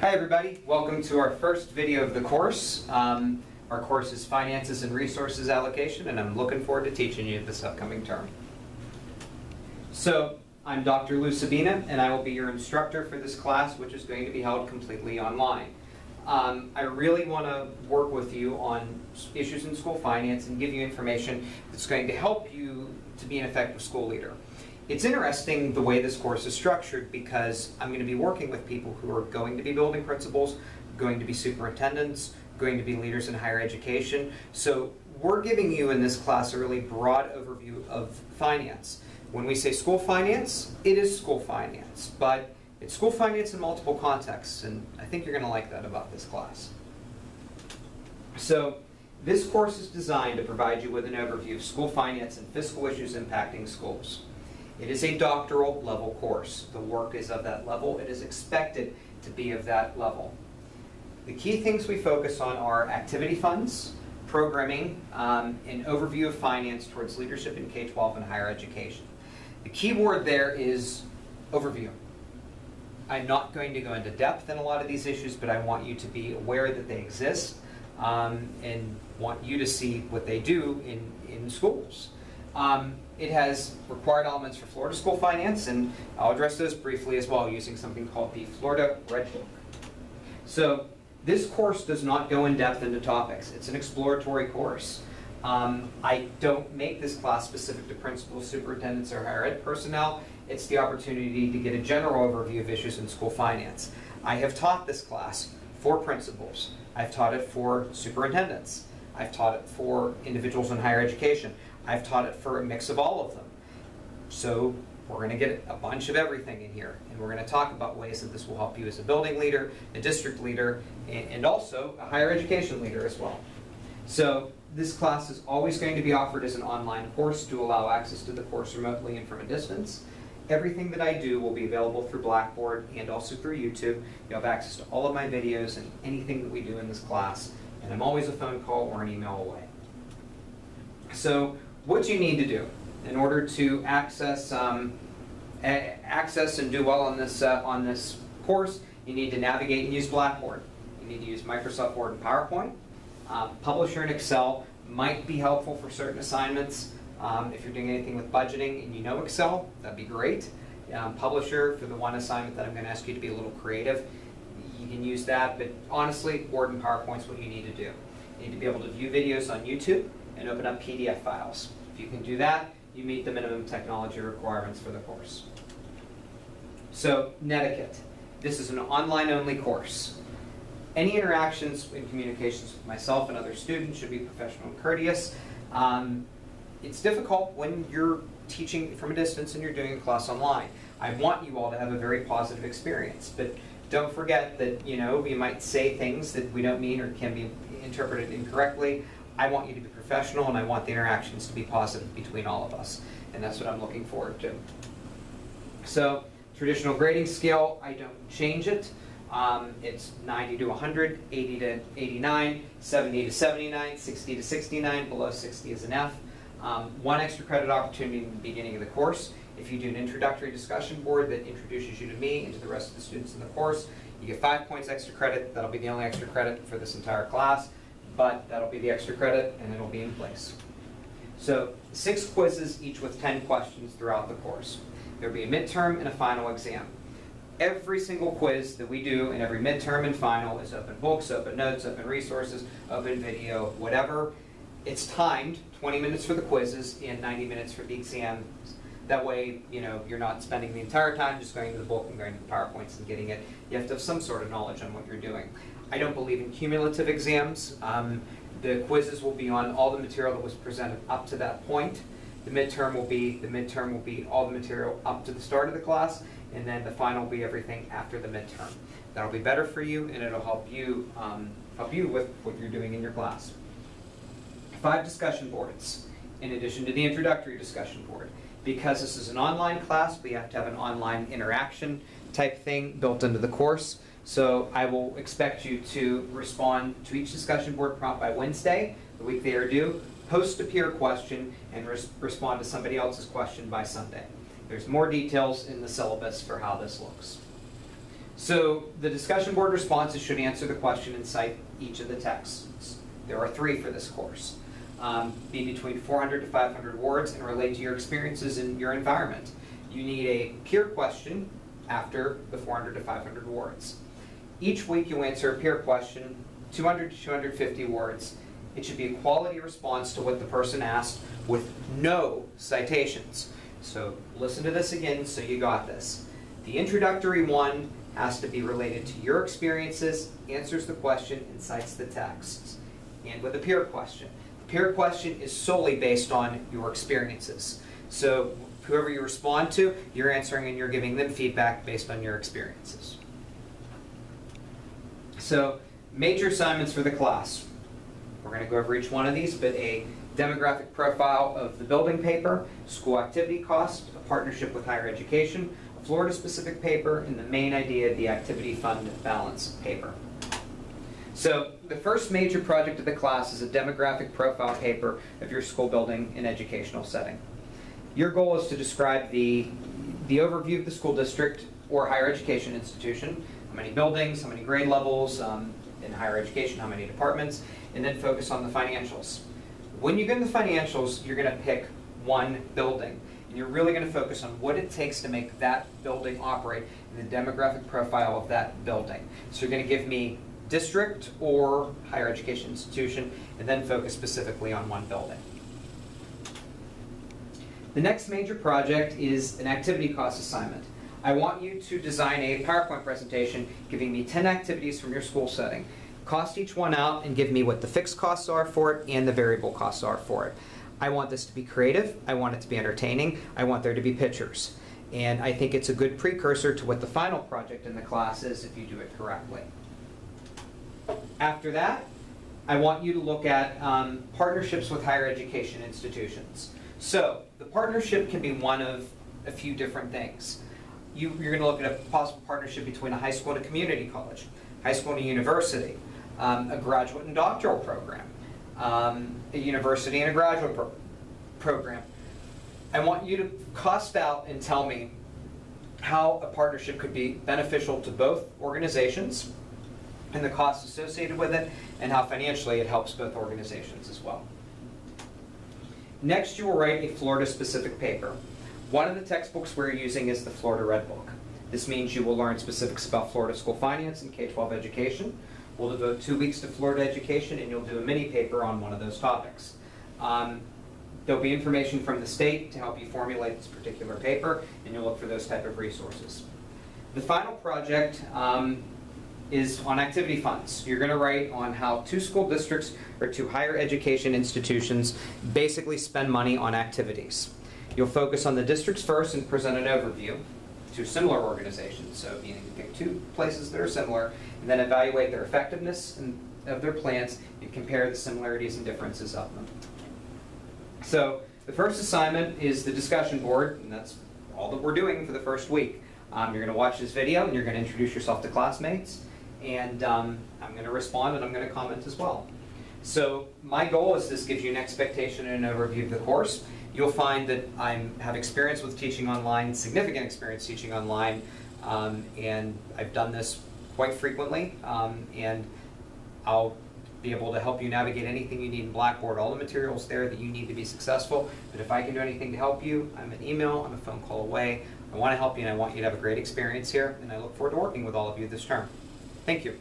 Hi everybody, welcome to our first video of the course. Our course is Finances and Resources Allocation, and I'm looking forward to teaching you this upcoming term. So, I'm Dr. Lou Sabina, and I will be your instructor for this class, which is going to be held completely online. I really want to work with you on issues in school finance and give you information that's going to help you to be an effective school leader. It's interesting the way this course is structured because I'm going to be working with people who are going to be building principals, going to be superintendents, going to be leaders in higher education. So we're giving you in this class a really broad overview of finance. When we say school finance, it is school finance, but it's school finance in multiple contexts, and I think you're going to like that about this class. So this course is designed to provide you with an overview of school finance and fiscal issues impacting schools. It is a doctoral level course. The work is of that level. It is expected to be of that level. The key things we focus on are activity funds, programming, an overview of finance towards leadership in K-12 and higher education. The key word there is overview. I'm not going to go into depth in a lot of these issues, but I want you to be aware that they exist and want you to see what they do in schools. It has required elements for Florida School Finance, and I'll address those briefly as well using something called the Florida Red Book. So this course does not go in depth into topics. It's an exploratory course. I don't make this class specific to principals, superintendents, or higher ed personnel. It's the opportunity to get a general overview of issues in school finance. I have taught this class for principals. I've taught it for superintendents. I've taught it for individuals in higher education. I've taught it for a mix of all of them. So we're going to get a bunch of everything in here, and we're going to talk about ways that this will help you as a building leader, a district leader, and also a higher education leader as well. So this class is always going to be offered as an online course to allow access to the course remotely and from a distance. Everything that I do will be available through Blackboard and also through YouTube. You'll have access to all of my videos and anything that we do in this class, and I'm always a phone call or an email away. So what you need to do in order to access and do well on this course, you need to navigate and use Blackboard. You need to use Microsoft Word and PowerPoint. Publisher and Excel might be helpful for certain assignments. If you're doing anything with budgeting and you know Excel, that'd be great. Publisher, for the one assignment that I'm going to ask you to be a little creative, you can use that, but honestly, Word and PowerPoint is what you need to do. You need to be able to view videos on YouTube and open up PDF files. If you can do that, you meet the minimum technology requirements for the course. So, NETIQUETTE. This is an online-only course. Any interactions and communications with myself and other students should be professional and courteous. It's difficult when you're teaching from a distance and you're doing a class online. I want you all to have a very positive experience, but don't forget that, you know, we might say things that we don't mean or can be interpreted incorrectly. I want you to be professional, and I want the interactions to be positive between all of us, and that's what I'm looking forward to. So, traditional grading scale, I don't change it. It's 90 to 100, 80 to 89, 70 to 79, 60 to 69, below 60 is an F. One extra credit opportunity in the beginning of the course. If you do an introductory discussion board that introduces you to me and to the rest of the students in the course, you get 5 points extra credit. That'll be the only extra credit for this entire class, but that'll be the extra credit and it'll be in place. So 6 quizzes, each with 10 questions throughout the course. There'll be a midterm and a final exam. Every single quiz that we do in every midterm and final is open books, open notes, open resources, open video, whatever. It's timed, 20 minutes for the quizzes and 90 minutes for the exam. That way, you know, you're not spending the entire time just going to the book and going to the PowerPoints and getting it. You have to have some sort of knowledge on what you're doing. I don't believe in cumulative exams. The quizzes will be on all the material that was presented up to that point. The midterm will be all the material up to the start of the class, and then the final will be everything after the midterm. That'll be better for you, and it'll help you with what you're doing in your class. 5 discussion boards, in addition to the introductory discussion board. Because this is an online class, we have to have an online interaction type thing built into the course. So I will expect you to respond to each discussion board prompt by Wednesday, the week they are due, post a peer question, and respond to somebody else's question by Sunday. There's more details in the syllabus for how this looks. So the discussion board responses should answer the question and cite each of the texts. There are 3 for this course. Be between 400 to 500 words and relate to your experiences in your environment. You need a peer question after the 400 to 500 words. Each week you answer a peer question, 200 to 250 words. It should be a quality response to what the person asked with no citations. So listen to this again so you got this. The introductory one has to be related to your experiences, answers the question, and cites the texts. And with a peer question. The peer question is solely based on your experiences. So whoever you respond to, you're answering and you're giving them feedback based on your experiences. So major assignments for the class. We're going to go over each one of these, but a demographic profile of the building paper, school activity cost, a partnership with higher education, a Florida-specific paper, and the main idea, the activity fund balance paper. So the first major project of the class is a demographic profile paper of your school building and educational setting. Your goal is to describe the overview of the school district or higher education institution, how many buildings, how many grade levels, in higher education, how many departments, and then focus on the financials. When you get into the financials, you're going to pick one building. And you're really going to focus on what it takes to make that building operate and the demographic profile of that building. So you're going to give me district or higher education institution, and then focus specifically on one building. The next major project is an activity cost assignment. I want you to design a PowerPoint presentation giving me 10 activities from your school setting. Cost each one out and give me what the fixed costs are for it and the variable costs are for it. I want this to be creative, I want it to be entertaining, I want there to be pictures. And I think it's a good precursor to what the final project in the class is if you do it correctly. After that, I want you to look at partnerships with higher education institutions. So the partnership can be one of a few different things. You're going to look at a possible partnership between a high school and a community college, high school and a university, a graduate and doctoral program, a university and a graduate program. I want you to cost out and tell me how a partnership could be beneficial to both organizations and the costs associated with it, and how financially it helps both organizations as well. Next, you will write a Florida-specific paper. One of the textbooks we're using is the Florida Red Book. This means you will learn specifics about Florida school finance and K-12 education. We'll devote 2 weeks to Florida education, and you'll do a mini paper on one of those topics. There'll be information from the state to help you formulate this particular paper, and you'll look for those type of resources. The final project is on activity funds. You're going to write on how 2 school districts or 2 higher education institutions basically spend money on activities. You'll focus on the districts first and present an overview to similar organizations, so meaning you pick 2 places that are similar, and then evaluate their effectiveness of their plans and compare the similarities and differences of them. So the first assignment is the discussion board, and that's all that we're doing for the first week. You're going to watch this video, and you're going to introduce yourself to classmates, and I'm going to respond and I'm going to comment as well. So my goal is this gives you an expectation and an overview of the course. You'll find that I have experience with teaching online, significant experience teaching online, and I've done this quite frequently, and I'll be able to help you navigate anything you need in Blackboard, all the materials there that you need to be successful. But if I can do anything to help you, I'm an email, I'm a phone call away. I want to help you and I want you to have a great experience here, and I look forward to working with all of you this term. Thank you.